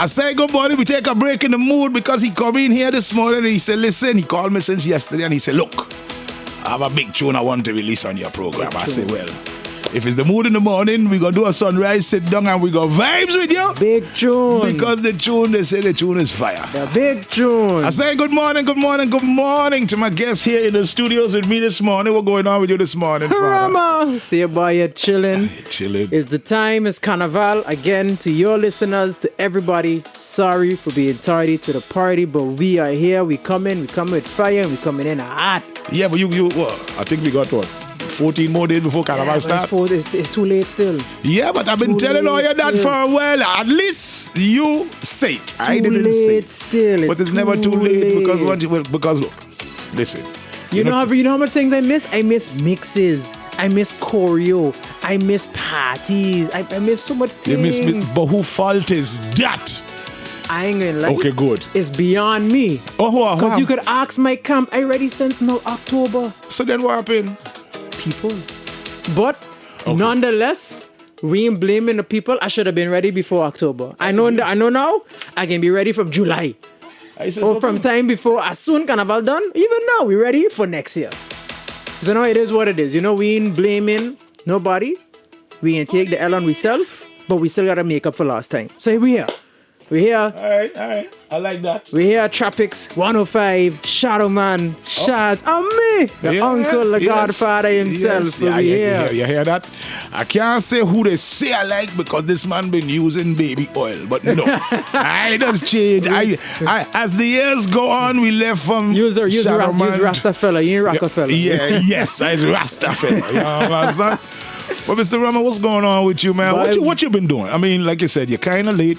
I say good morning, we take a break in the mood because he come in here this morning and he said, listen, he called me since yesterday and he said, look, I have a big tune I want to release on your program. I say, well, if it's the mood in the morning, we gonna do a sunrise, sit down and we go vibes with you. Big tune. Because the tune, they say the tune is fire. The big tune. I say good morning to my guests here in the studios with me this morning. What's going on with you this morning, Rummer. See you boy, you're chilling. Chilling. It's the time, it's Carnival. Again, to your listeners, to everybody, sorry for being tardy to the party, but we are here. We come with fire, and we coming in hot. Yeah, but you what? I think we got what? 14 more days before Carnival starts. It's too late still. Yeah, but I've been telling all you that for a while. At least you say it. I didn't say it. Still. But it's never too late because look, listen. You know how much things I miss? I miss mixes. I miss choreo. I miss parties. I miss so much things. You miss, but who fault is that? I ain't gonna lie. Okay, good. It's beyond me. Oh, because you could ask my camp. I ready since now October. So then what happened? People. But nonetheless, we ain't blaming the people. I should have been ready before October. I know now. I can be ready from July. Or from time before. As soon Carnival done. Even now, we ready for next year. So now it is what it is. You know, we ain't blaming nobody. We ain't take the L on ourselves. But we still gotta make up for last time. So here we here. We're here. All right. I like that. We're here at Tropixx 105, Shadow Man, Shots, and me, the uncle, the godfather himself. Yes. You hear that? I can't say who they say I like because this man been using baby oil, but no, I just change. I as the years go on, we left from use Rastafella, you ain't Rockefeller. Yeah, yes, I Rastafella. You understand? Well, Mr. Rummer, what's going on with you, man? What you been doing? I mean, like you said, you're kind of late,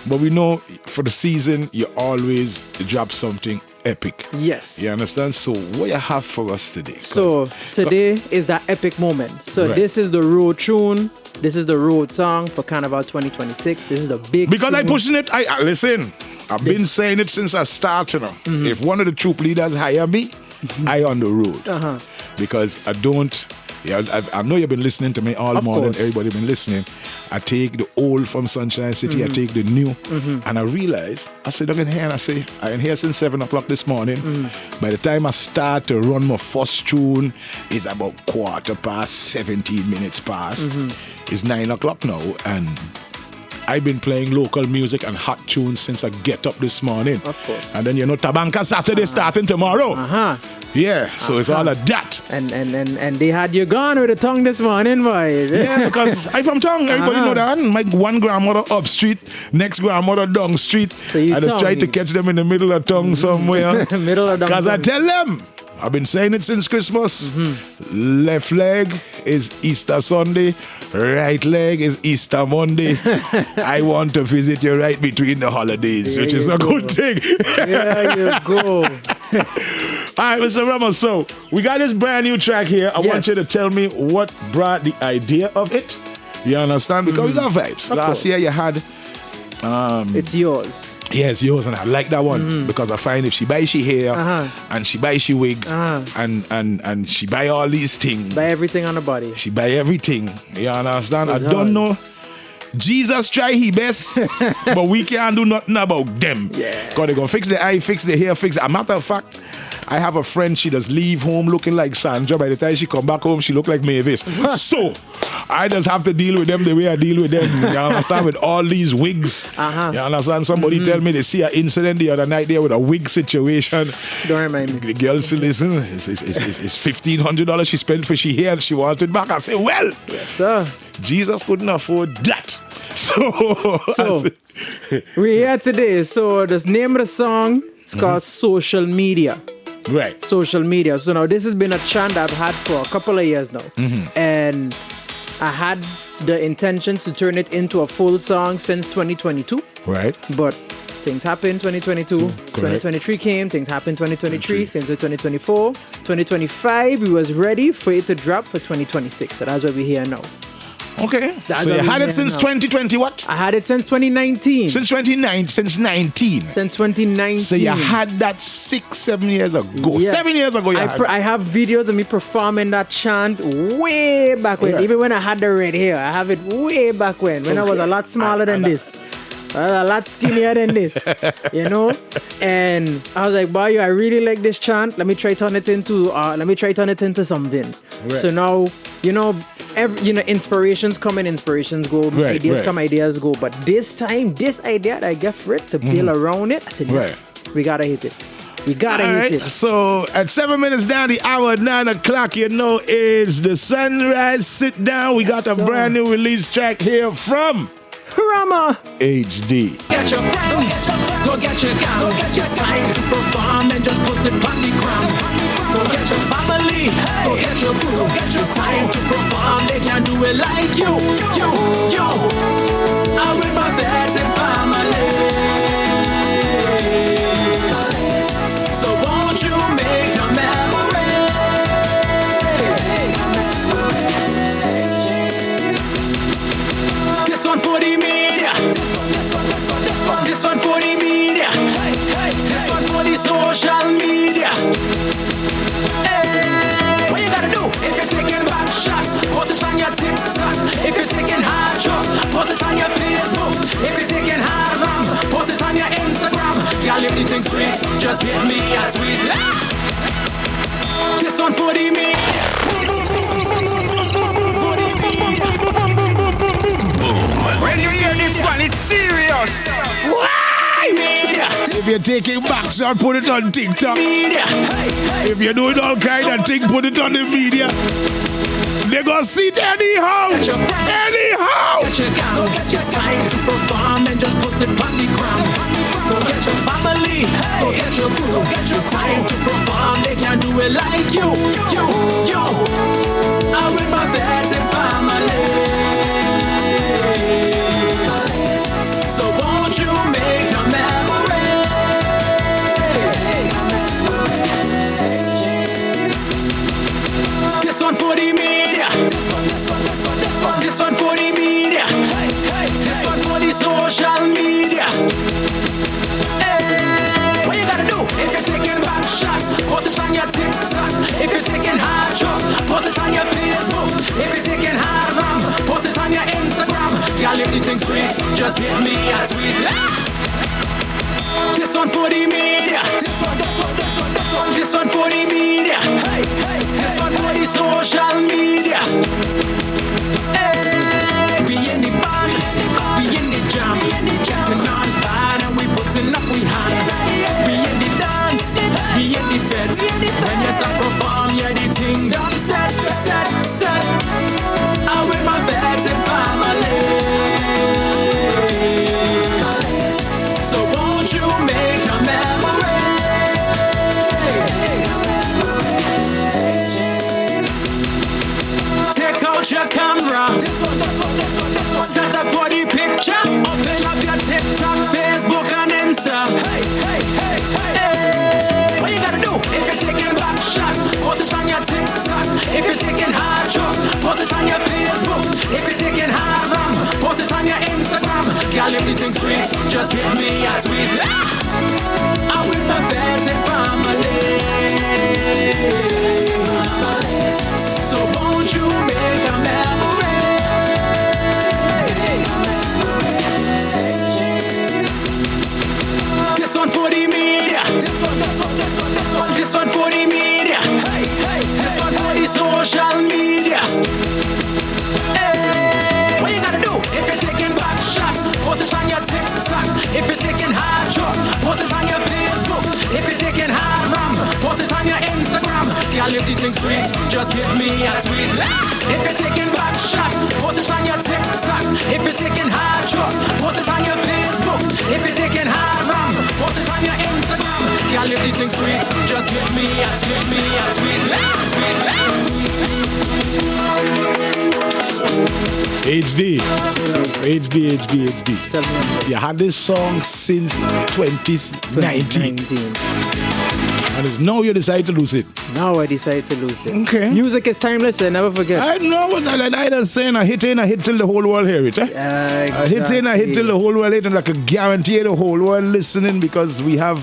but we know for the season, you always drop something epic. Yes. You understand? So what you have for us today? So today is that epic moment. So This is the road tune. This is the road song for Carnival 2026. This is the big Because tune. I pushing it. I listen, I've been saying it since I started. If one of the troop leaders hire me, I on the road. Because I don't... Yeah, I know you've been listening to me all morning. Everybody been listening. I take the old from Sunshine City. I take the new. And I realize, I sit down in here and I say, I'm in here since 7 o'clock this morning. By the time I start to run my first tune, it's about 17 minutes past. It's 9 o'clock now. And I've been playing local music and hot tunes since I get up this morning. Of course. And then, Tabanka Saturday starting tomorrow. Yeah, so it's all of that. And they had you gone with the tongue this morning, boy. Yeah, because I'm from tongue. Everybody know that. My one grandmother up street, next grandmother down street. So I just try to catch them in the middle of tongue somewhere. Middle of tongue. Because I tell them, I've been saying it since Christmas. Left leg is Easter Sunday. Right leg is Easter Monday. I want to visit you right between the holidays, which is a good thing. There you go. All right, Mr. Rummer, so we got this brand new track here. I want you to tell me what brought the idea of it. You understand? Because we got vibes. Last year you had... it's yours. Yeah, it's yours, and I like that one because I find if she buy she hair and she buy she wig and she buy all these things. Buy everything on the body. She buy everything. You understand? I don't know. Jesus try his best, but we can't do nothing about them. Yeah. Because they're going to fix the eye, fix the hair, fix... A matter of fact, I have a friend, she does leave home looking like Sandra. By the time she come back home, she look like Mavis. So, I just have to deal with them the way I deal with them. You understand? With all these wigs. You understand? Somebody tell me they see an incident the other night there with a wig situation. Don't remind me. The girl said, listen, it's $1,500 she spent for she hair and she wanted back. I said, well, yes, sir. Jesus couldn't afford that. So we're here today. So the name of the song is called Social Media. Right. Social media. So now this has been a chant I've had for a couple of years now. And I had the intentions to turn it into a full song since 2022. Right. But things happened 2022. 2023 came. Things happened 2023. Same to 2024. 2025, we was ready for it to drop for 2026. So that's why we're here now. Okay. So you had it since 2020 what? I had it since 2019. Since 19. Since 2019. So you had that 6-7 years ago. Yes. 7 years ago I have videos of me performing that chant way back when. Right. Even when I had the red hair. I have it way back when I was a lot smaller than this. a lot skinnier than this, you know. And I was like, boy, I really like this chant. Let me try turn it into something. Right. So now, inspirations come and inspirations go. Ideas come, ideas go. But this time, this idea that I get for it to build around it, I said, we gotta hit it. We gotta hit it. So at 7 minutes down the hour, 9 o'clock, is the Sunrise Sit Down. We got a brand new release track here from Rummer HD. Get your friends, go get your gun. It's time to perform and just put it on the ground. Go get your family, go get your crew. It's time to perform, they can't do it like you. I'm with my friends and family. So won't you make a memory? This one for the media. This one for the media. This one for the social media. Hey, what you gotta do? If you're taking back shot, post it on your TikTok. If you're taking hard shot, post it on your Facebook. If you're taking hard ram, post it on your Instagram. Y'all if the thing sweet, just give me a tweet. This one for the media. When you hear this one, it's serious. Why? Media. If you're taking back shot, put it on TikTok. Media. If you're doing all kind of things, put it on the media. They're gonna see it anyhow. Anyhow. Get your gun. It's time to perform and just put it on the ground. Go get your family. Go get your crew. It's time to perform. They can't do it like you. I'm with my friends and family. So won't you make a memory? This one for the media. This one for the media. This one for the social media. Hey, what you gotta do? If you're taking back shot, post it on your TikTok. If you're taking hard shot, post it on your Facebook. If you're taking hard ram, post it on your Instagram. Y'all if the thing sweet, just give me a tweet. This one for the media. This one for the media. This one for the social media. Hey, we in the band, we in the jam, getting on fire and we putting up we hand. We in the dance, we in the fete. When you start perform, yeah the thing done set. I'm with my friends and family. So won't you make a memory? Take out your camera. Set up for the picture. Open up your TikTok, Facebook and Insta. Hey, what you gotta do? If you're taking back shot, post it on your TikTok. If you're taking hard shot, post it on your Facebook. If you're taking hard ram, post it on your Instagram. Y'all if the thing sweet, just give me a tweet. I'm with my friends and family. So won't you make a memory? This one for the media. This one for the media. This one for the social media. Hey, what you gotta do? If you're taking back shot, post it on your TikTok. If you're taking hard shot, post it on your Facebook. If you're taking hard ram, post it on your Instagram. Y'all if the thing sweet, just give me a tweet. If you're taking back shot, post it on your TikTok. If you're taking hard shot, post it on your Facebook. If you're taking hard ram, post it on your Instagram. Y'all if the thing sweet, just give me a tweet. HD. Tell me. You had this song since 2019. And it's now you decide to lose it. Now I decide to lose it. Okay. Music is timeless, I never forget. I know what I just saying. I hit till the whole world hear it. Exactly. I hit till the whole world hear it. And like a guarantee the whole world listening because we got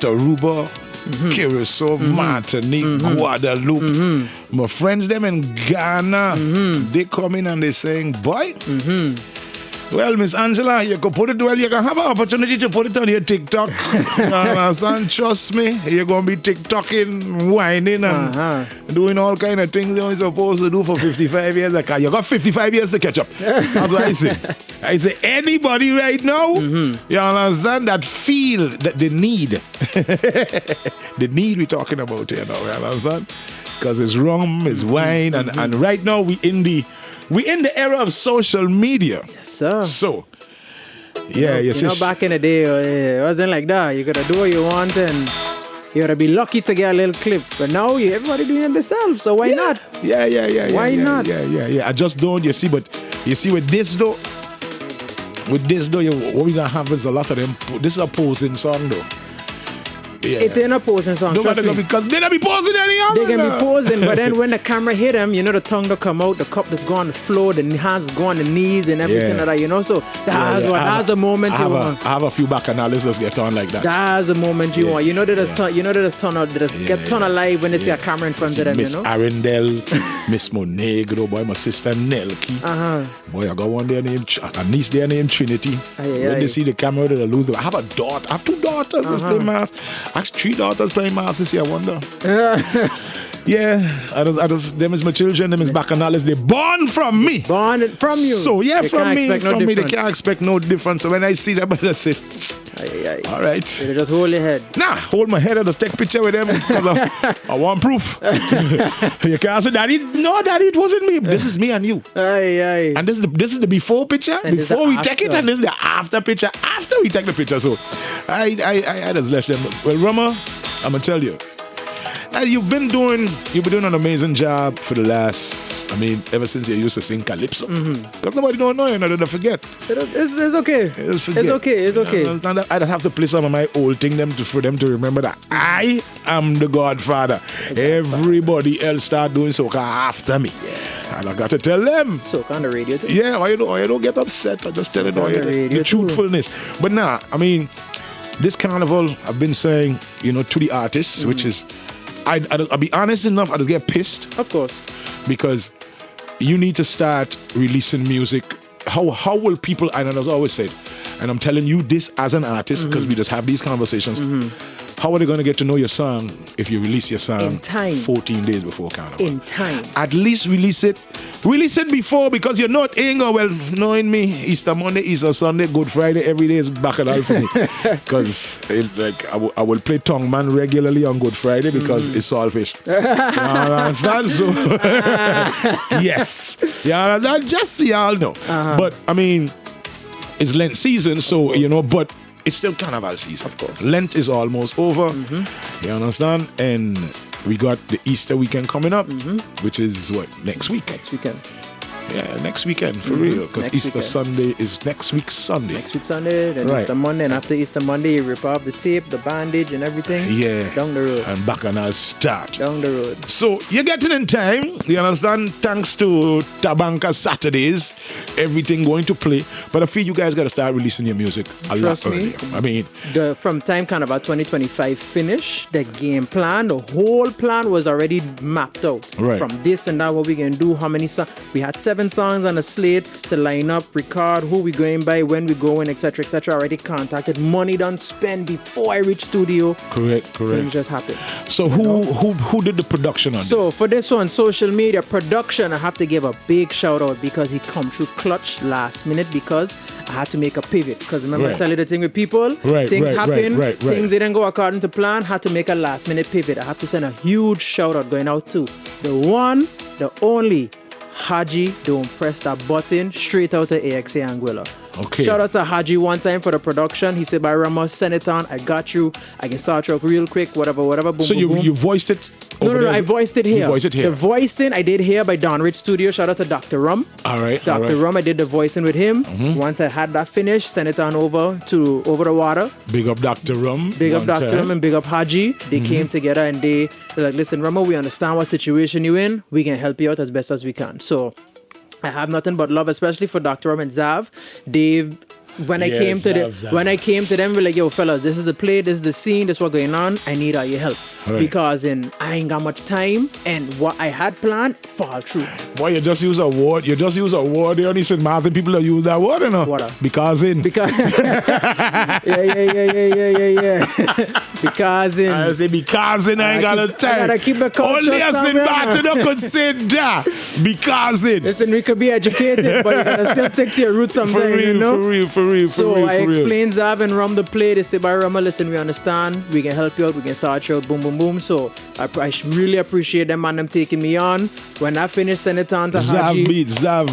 Aruba, Curacao, Martinique, Guadeloupe. My friends them in Ghana, they come in and they saying, boy, Well, Miss Angela, you can put it, well, you can have an opportunity to put it on your TikTok. You understand? Trust me, you're going to be TikToking, whining, and doing all kind of things you're supposed to do for 55 years. Like, you got 55 years to catch up. That's what I say. I say, anybody right now, you understand, that feel that the need, the need we're talking about here now, you understand? Because it's rum, it's wine, and right now we in the era of social media. Yes, sir. So, yeah, you know, back in the day, it wasn't like that. You gotta do what you want, and you gotta be lucky to get a little clip. But now everybody doing it themselves, so why not? Yeah. Why not? Yeah. I just don't. You see, but you see with this though, what we gonna have is a lot of them. This is a posing song though. Yeah. It ain't a posing song. Trust me. Because they don't be posing anyhow. They can be posing, but then when the camera hit them, you know, the tongue don't come out, the cup just go on the floor, the hands go on the knees and everything like that, you know. So that's the moment you want. I have a few bacchanals just get on like that. That's the moment you want. You know, they just get ton alive when they see a camera in front of them. Miss you know. Arundel, Miss Monegro, boy, my sister Nelky. Boy, I got one there named a niece there named Trinity. When they see the camera, they lose them. I have a daughter. I have two daughters that play mass. Actually, 3 daughters playing mass this year, I wonder. Yeah, I just, them is my children, them is bacchanals. They born from me. Born from you. So, yeah, they from me. They can't expect no difference. So when I see them, I just say, all right. They just hold your head. Nah, hold my head and just take a picture with them because I want proof. You can't say, Daddy, no, Daddy, it wasn't me. This is me and you. And this is the before picture, and before we take it, and this is the after picture, after we take the picture. So I just left them. Well, Rummer, I'm going to tell you. You've been doing an amazing job for the last, ever since you used to sing Calypso. Because nobody don't know you, and I don't forget. It's okay. It's okay. I'd have to play some of my old thing for them to remember that I am the Godfather. Everybody else start doing soca after me. Yeah. And I got to tell them. Soca on the radio too? Yeah, why you don't get upset. I just tell it all the truthfulness. But nah, this carnival, I've been saying, to the artists, which is, I'll be honest enough, I just get pissed. Of course. Because you need to start releasing music. How will people, and as I always said, and I'm telling you this as an artist, because we just have these conversations, how are they going to get to know your song if you release your song in time, 14 days before carnival? In time. At least release it before, because you're not well, knowing me, Easter Monday, Easter Sunday, Good Friday, every day is bacchanal for me. Because I will play Tongue Man regularly on Good Friday because it's saltfish. You understand? So, yes. Yeah, just so y'all know. But, it's Lent season, so, but it's still carnival season. Of course. Lent is almost over. You understand? And we got the Easter weekend coming up, which is what? Next week? Next weekend. Yeah, next weekend, for real. Because Easter Sunday is next week Sunday. Next week Sunday, then Easter Monday, and after Easter Monday, you rip off the tape, the bandage, and everything. Yeah. Down the road. And bacchanal start. Down the road. So, you're getting in time, you understand? Thanks to Tabanka Saturdays, everything going to play. But I feel you guys got to start releasing your music a lot earlier. From time Carnival 2025 finish, the game plan, the whole plan was already mapped out. Right. From this and that, what we can do, how many songs. We had 7 songs on the slate to line up, record, who we going by, when we going, etc., etc. Already contacted, money done spent before I reach studio. Correct. Things just happened. So who did the production on this? So for this one, social media production, I have to give a big shout out because he come through clutch last minute because I had to make a pivot. Because remember I tell you the thing with people, things happen, things didn't go according to plan, had to make a last minute pivot. I have to send a huge shout out going out to the one, the only Haji. Don't press that button, straight out to AXA Anguilla. Okay. Shout out to Haji one time for the production. He said, by Rummer, send it on. I got you. I can start you up real quick, whatever. Boom, so boom, boom. You voiced it? No, I voiced it here. You voiced it here. The voicing I did here by Don Rich Studio. Shout out to Dr. Rum. All right. Dr. Rum, I did the voicing with him. Once I had that finished, sent it on over the water. Big up Dr. Rum. Big up Dr. Rum and big up Haji. They came together and they're like, listen, Rummer, we understand what situation you're in. We can help you out as best as we can. So I have nothing but love, especially for Dr. Rum and Zav. When I came to them, we're like, yo, fellas, this is the play, this is the scene, this is what's going on. I need all your help. because I ain't got much time and what I had planned fall through. Boy, you just use a word. You just use a word. The only St. Maarten people that use that word, you know. What? Because yeah. Because I say because I ain't got no time. I gotta keep the culture. Only a St. Maarten could say that. Because Listen, we could be educated, but you gotta still stick to your roots sometimes, for real, you know? For real. So I explained Zav and Rum the play. They say, by Rummer, listen, we understand. We can help you out. We can sort you out. Boom, boom, boom. So I really appreciate them and them taking me on. When I finish, send it on to Haji. Zav beat Zav.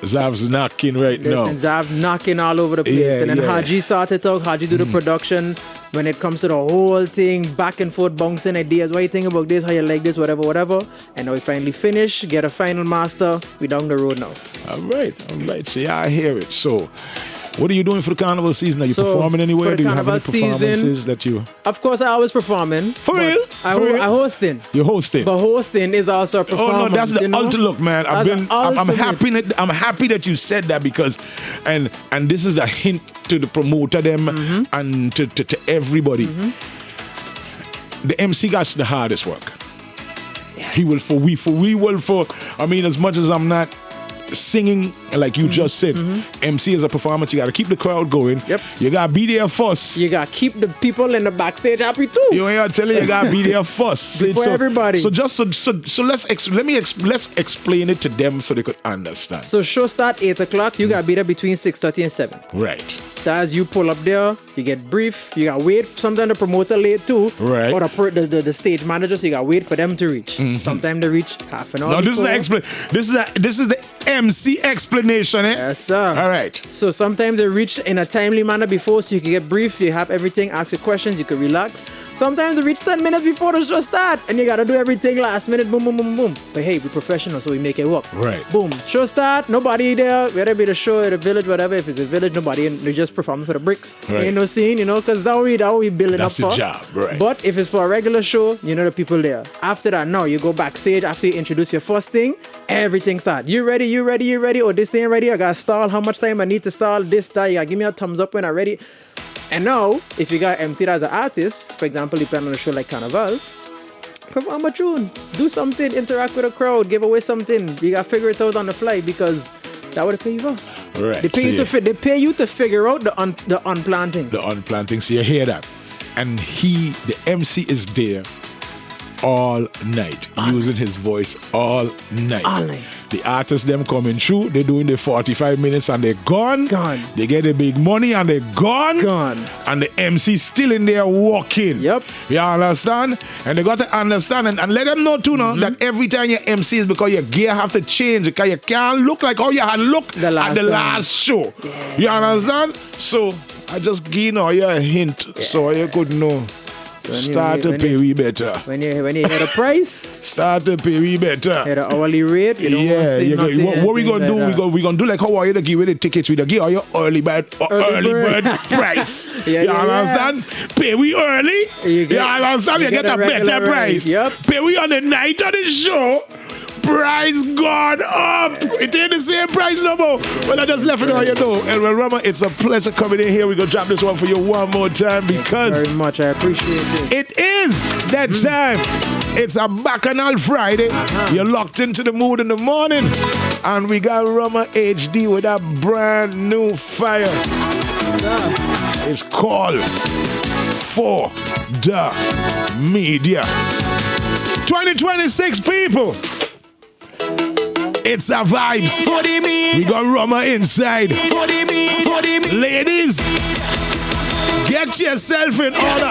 Zav's knocking now. Listen, Zav knocking all over the place. Yeah, and then yeah. Haji sorted out. Haji do the production. When it comes to the whole thing, back and forth, bouncing ideas. What you think about this? How you like this? Whatever. And now we finally finish. Get a final master. We down the road now. All right. See, I hear it. So, what are you doing for the carnival season? Are you performing anywhere? Do you have any performances that you... Of course, I always performing. For real? I hosting. You're hosting? But hosting is also a performance. Oh no, that's the ultimate, man. I'm happy that you said that because, and this is the hint to the promoter them and to everybody. The MC got the hardest work. Yeah. He will I mean, as much as I'm not singing like you just said, MC is a performance. You got to keep the crowd going. Yep. You got to be there first. You got to keep the people in the backstage happy too. You know, I tell you got to be there first. Before everybody. So let's explain it to them so they could understand. So show start 8 o'clock. You got to be there between 6:30 and 7. Right. As you pull up there, you get brief. You got to wait. Sometimes the promoter late too. Right. Or the stage manager. So you got to wait for them to reach. Sometimes they reach half an hour. No, before. this is the MC explanation, eh? Yes, sir. All right. So sometimes they reach in a timely manner before, so you can get brief. You have everything. Ask your questions. You can relax. Sometimes they reach 10 minutes before the show start, and you gotta do everything last minute. Boom, boom, boom, boom. But hey, we're professional, so we make it work. Right. Boom. Show start. Nobody there. Whether it be the show or the village, whatever. If it's a village, nobody. We just performing for the bricks. Right. Ain't no scene, you know, because that we building That's up the for. job, right? But if it's for a regular show, you know the people there. After that, no, you go backstage. After you introduce your first thing, everything start. You ready? Or this ain't ready? I gotta stall. How much time I need to stall? This, that. You gotta give me a thumbs up when I'm ready. And now, if you got MC as an artist, for example, you plan on a show like Carnival, perform a tune, do something, interact with a crowd, give away something. You gotta figure it out on the fly because that what they pay you for. Right. They pay you to figure out the unplanting. The unplanting. So you hear that, and the MC is there all night, using his voice all night. The artists them coming through, they're doing the 45 minutes and they're gone. They get the big money and they're gone. And the MC still in there walking. Yep. You understand? And they got to understand and let them know too now that every time your MC is because your gear have to change because you can't look like how you had looked at the last show. Yeah. You understand? So I just give you a hint so you could know. Start to pay we better. When you hear the price, start to pay we better. Hear the hourly rate. You don't want to say nothing. What we gonna do? We gonna do like how are you to give you the tickets? We give you early bird price. You understand? Pay we early. You understand? You get a better price. Yep. Pay we on the night of the show. Price gone up. It ain't the same price no more. But I just left it on you know. And Rummer, it's a pleasure coming in here. We're gonna drop this one for you one more time because very much. I appreciate it. It is that time. It's a Bacchanal Friday. You're locked into the mood in the morning. And we got Rummer HD with that brand new fire. It's called For the Media. 2026 people. It's a vibes. We got Rummer inside. Ladies, get yourself in order.